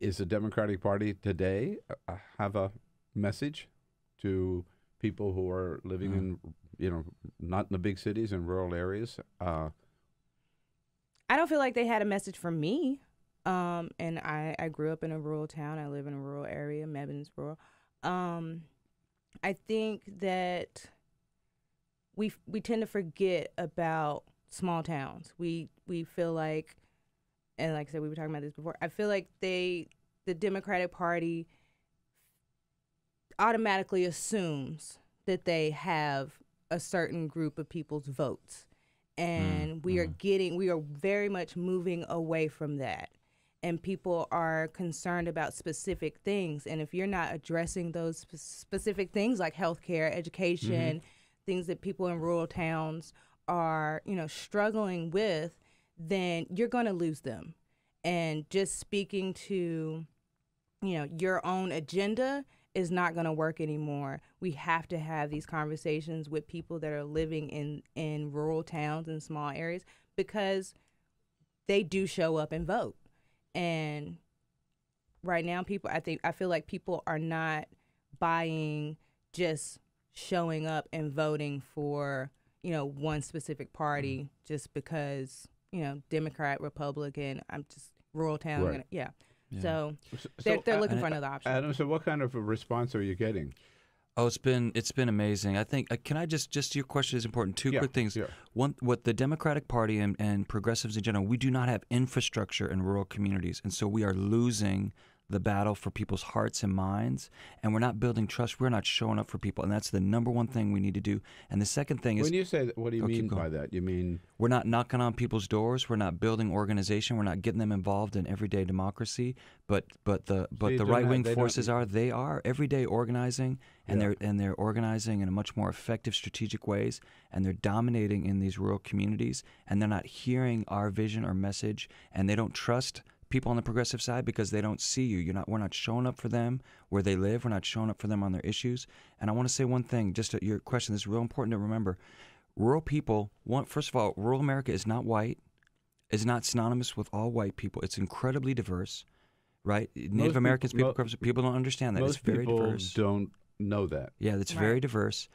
Is the Democratic Party today have a message to people who are living in, not in the big cities, in rural areas? I don't feel like they had a message for me. And I grew up in a rural town. I live in a rural area. Mebane is rural. I think that we tend to forget about small towns. We feel like, and like I said, we were talking about this before. I feel like the Democratic Party automatically assumes that they have a certain group of people's votes, and we are very much moving away from that. And people are concerned about specific things, and if you're not addressing those specific things like healthcare, education, things that people in rural towns are, struggling with, then you're going to lose them. And just speaking to, your own agenda is not going to work anymore. We have to have these conversations with people that are living in rural towns and small areas, because they do show up and vote. And right now, I feel like people are not buying just showing up and voting for, one specific party just because, Democrat, Republican, I'm just rural town. Right. Yeah. So they're looking for another option. Adam, so what kind of a response are you getting? Oh, it's been amazing. I think can I just your question is important. Two quick things. Yeah. One, what the Democratic Party and progressives in general, we do not have infrastructure in rural communities, and so we are losing the battle for people's hearts and minds, and we're not building trust. We're not showing up for people, and that's the number one thing we need to do. And the second thing is, when you say that, what do you mean by that? You mean we're not knocking on people's doors. We're not building organization. We're not getting them involved in everyday democracy. But the right wing forces are everyday organizing, and they're organizing in a much more effective, strategic ways, and they're dominating in these rural communities, and they're not hearing our vision or message, and they don't trust people on the progressive side because they don't see you. We're not showing up for them where they live. We're not showing up for them on their issues. And I want to say one thing, just to your question. This is real important to remember. Rural people, first of all, rural America is not white. It's not synonymous with all white people. It's incredibly diverse, right? Native Americans, people don't understand that. It's very diverse. Most people don't know that. Yeah, it's very diverse.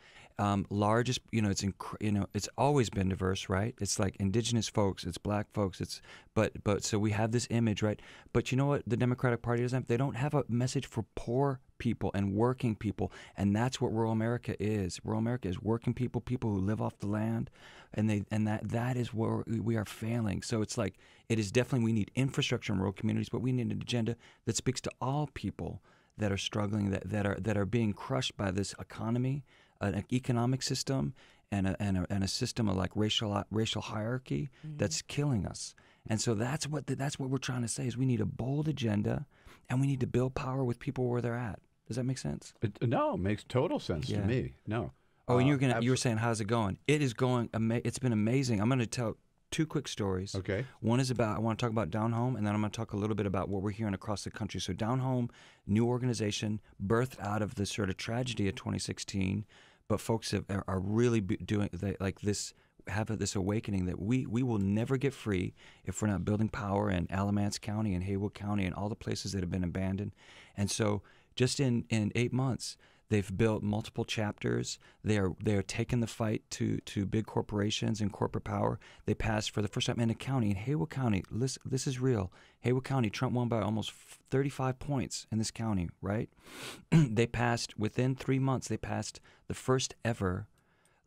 Largest, it's always been diverse, right? It's like indigenous folks, it's black folks, but so we have this image, right? But you know what the Democratic Party doesn't have? They don't have a message for poor people and working people, and that's what rural America is. Rural America is working people who live off the land, and that is where we are failing. So it's like it is definitely, we need infrastructure in rural communities, but we need an agenda that speaks to all people that are struggling, that are being crushed by this economy, an economic system, and a system of like racial hierarchy that's killing us. And so that's what we're trying to say is we need a bold agenda, and we need to build power with people where they're at. Does that make sense? No, it makes total sense to me. No. Oh, and you were saying, how's it going? It is going. It's been amazing. I'm going to tell two quick stories. Okay. One is I want to talk about Down Home, and then I'm going to talk a little bit about what we're hearing across the country. So Down Home, new organization, birthed out of the sort of tragedy of 2016, but folks are really doing this awakening that we will never get free if we're not building power in Alamance County and Haywood County and all the places that have been abandoned. And so just in 8 months, they've built multiple chapters. They are taking the fight to big corporations and corporate power. They passed for the first time in a county, in Haywood County. This is real. Haywood County, Trump won by almost 35 points in this county, right? They passed, within 3 months, they passed the first ever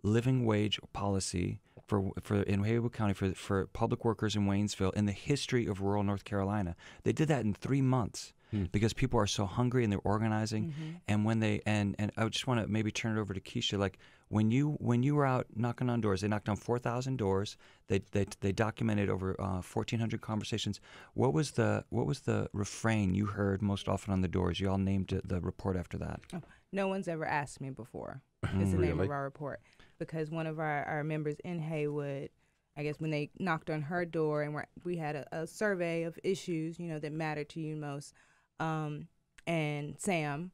living wage policy for in Haywood County for public workers in Waynesville in the history of rural North Carolina. They did that in 3 months. Because people are so hungry and they're organizing, and when they and I just want to maybe turn it over to Kischa. Like when you were out knocking on doors, they knocked on 4,000 doors. They documented over 1,400 conversations. What was the refrain you heard most often on the doors? You all named the report after that. Oh, no one's ever asked me before. Is the name of our report, because one of our members in Haywood, I guess when they knocked on her door and we had a survey of issues that matter to you most. And Sam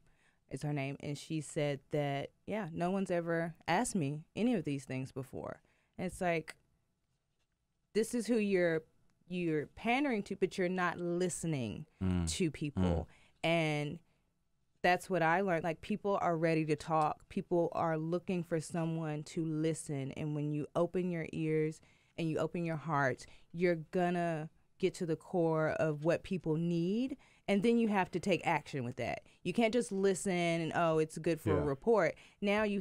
is her name, and she said that, no one's ever asked me any of these things before. And it's like, this is who you're you're pandering to, but you're not listening to people. And that's what I learned. Like, people are ready to talk. People are looking for someone to listen. And when you open your ears and you open your heart, you're gonna get to the core of what people need. And then you have to take action with that. You can't just listen and, oh, it's good for a report. Now we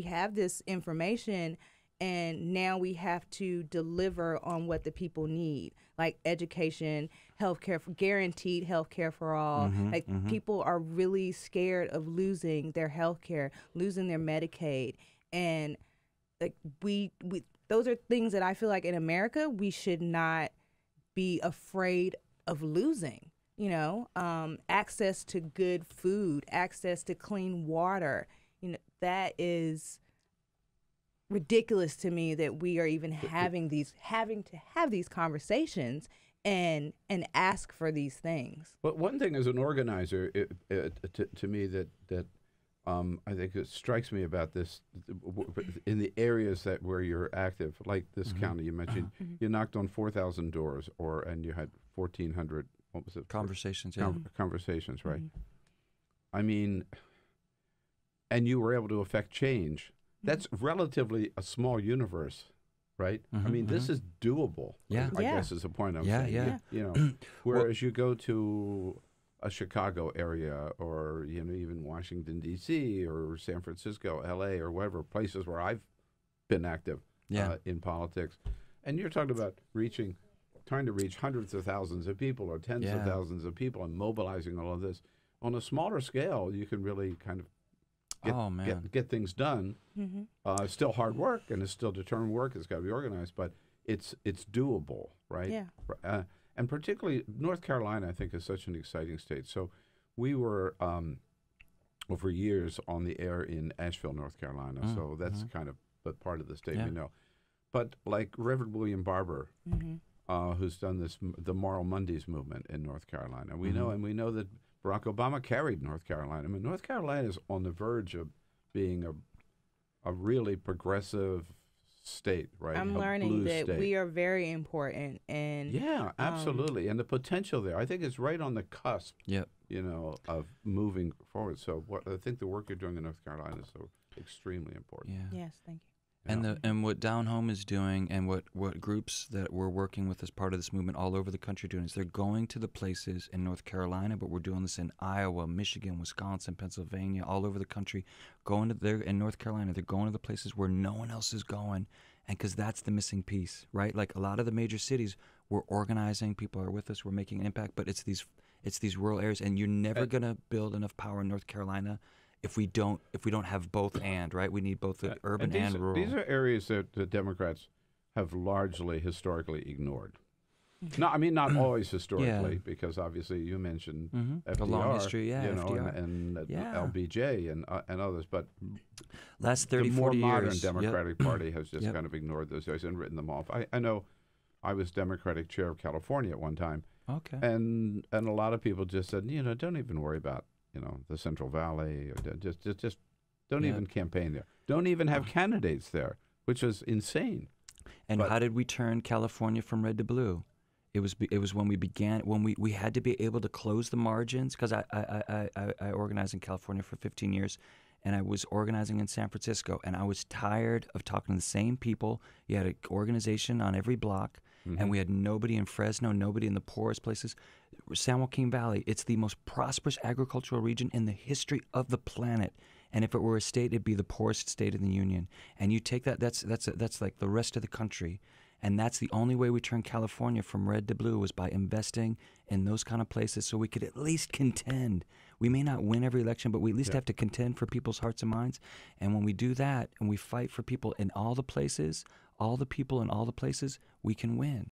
have this information, and now we have to deliver on what the people need, like education, healthcare, guaranteed healthcare for all. People are really scared of losing their healthcare, losing their Medicaid, and like we those are things that I feel like in America we should not be afraid of losing. You know, access to good food, access to clean water. You know, that is ridiculous to me that we are even having to have these conversations and ask for these things. But one thing as an organizer, to me that I think it strikes me about this in the areas where you're active, like this county you mentioned, you knocked on 4,000 doors, and you had 1,400. What was it? Conversations. Conversations, right? I mean, and you were able to affect change. That's relatively a small universe, right? I mean, this is doable. I guess is the point I'm saying. You know, whereas you go to a Chicago area, or even Washington D.C. or San Francisco, L.A. or whatever places where I've been active in politics, and you're talking about trying to reach hundreds of thousands of people or tens of thousands of people and mobilizing all of this. On a smaller scale, you can really kind of get things done. It's still hard work, and it's still determined work. It's got to be organized, but it's doable, right? Yeah. And particularly North Carolina, I think, is such an exciting state. So we were over years on the air in Asheville, North Carolina. So that's kind of the part of the state we know. But like Reverend William Barber, who's done the Moral Mondays movement in North Carolina. We know that Barack Obama carried North Carolina. I mean, North Carolina is on the verge of being a really progressive state, right? I'm learning that we are very important, and absolutely, and the potential there. I think it's right on the cusp. Of moving forward. So I think the work you're doing in North Carolina is so extremely important. Yes, thank you. And what Down Home is doing, and what groups that we're working with as part of this movement all over the country doing, is they're going to the places in North Carolina, but we're doing this in Iowa, Michigan, Wisconsin, Pennsylvania, all over the country. In North Carolina, they're going to the places where no one else is going, and because that's the missing piece, right? Like a lot of the major cities, we're organizing, people are with us, we're making an impact, but it's these rural areas, and you're never going to build enough power in North Carolina if we don't have both and, right? We need both the urban and rural. These are areas that the Democrats have largely historically ignored. No, I mean not always historically, because obviously you mentioned FDR, a long history, FDR. and LBJ and others, but last 30, the more 40 modern years. Democratic Party has just kind of ignored those areas and written them off. I know I was Democratic chair of California at one time, and a lot of people just said, don't even worry about the Central Valley, or just don't even campaign there. Don't even have candidates there, which was insane. And how did we turn California from red to blue? It was when we began, when we had to be able to close the margins, because I organized in California for 15 years, and I was organizing in San Francisco, and I was tired of talking to the same people. You had an organization on every block, and we had nobody in Fresno, nobody in the poorest places. San Joaquin Valley, it's the most prosperous agricultural region in the history of the planet. And if it were a state, it'd be the poorest state in the union. And you take that's like the rest of the country. And that's the only way we turned California from red to blue, was by investing in those kind of places, so we could at least contend. We may not win every election, but we at least have to contend for people's hearts and minds. And when we do that, and we fight for people in all the places, all the people in all the places, we can win.